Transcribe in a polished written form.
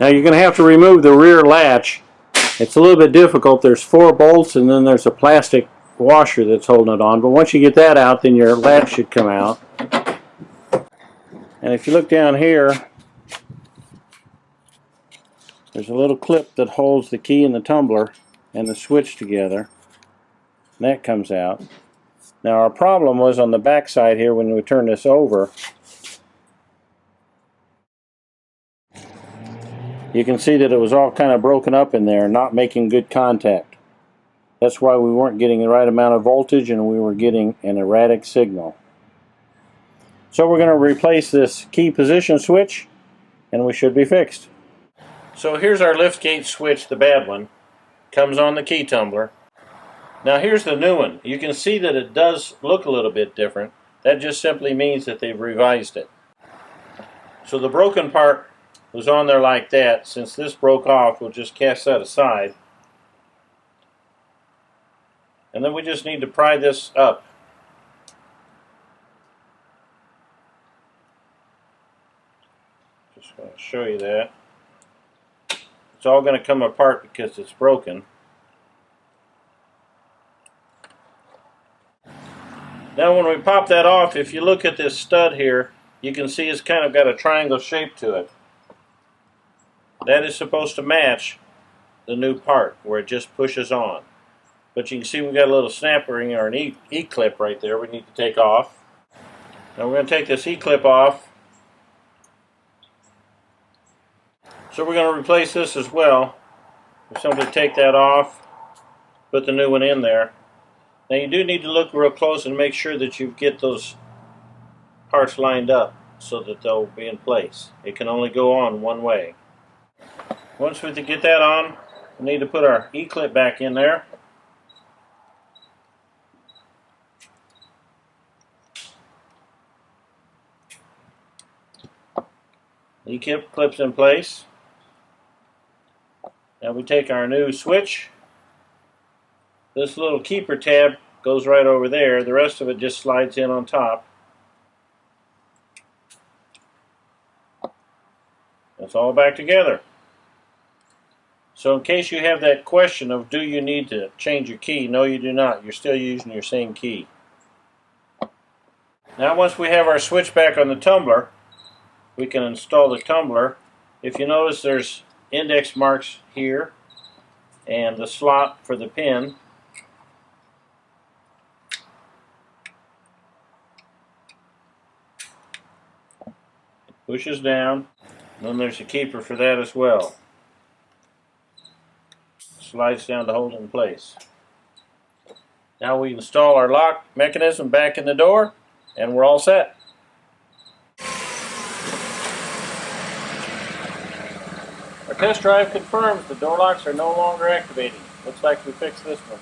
Now you're going to have to remove the rear latch. It's a little bit difficult. There's 4 bolts and then there's a plastic washer that's holding it on. But once you get that out, then your latch should come out. And if you look down here, there's a little clip that holds the key and the tumbler and the switch together. And that comes out. Now our problem was on the back side here when we turn this over. You can see that it was all kind of broken up in there, not making good contact. That's why we weren't getting the right amount of voltage and we were getting an erratic signal. So we're going to replace this key position switch and we should be fixed. So here's our liftgate switch, the bad one. Comes on the key tumbler. Now here's the new one. You can see that it does look a little bit different. That just simply means that they've revised it. So the broken part was on there like that. Since this broke off, we'll just cast that aside. And then we just need to pry this up. Just going to show you that. It's all going to come apart because it's broken. Now when we pop that off, if you look at this stud here, you can see it's kind of got a triangle shape to it. That is supposed to match the new part where it just pushes on. But you can see we've got a little snap ring or an E-clip right there we need to take off. Now we're going to take this E-clip off. So we're going to replace this as well. We'll simply take that off, put the new one in there. Now you do need to look real close and make sure that you get those parts lined up so that they'll be in place. It can only go on one way. Once we get that on, we need to put our E-clip back in there. E-clip clips in place. Now we take our new switch. This little keeper tab goes right over there. The rest of it just slides in on top. It's all back together. So in case you have that question of do you need to change your key, no you do not. You're still using your same key. Now once we have our switch back on the tumbler, we can install the tumbler. If you notice there's index marks here and the slot for the pin. It pushes down. And then there's a keeper for that as well. Slides down to hold it in place. Now we install our lock mechanism back in the door and we're all set. Our test drive confirms the door locks are no longer activating. Looks like we fixed this one.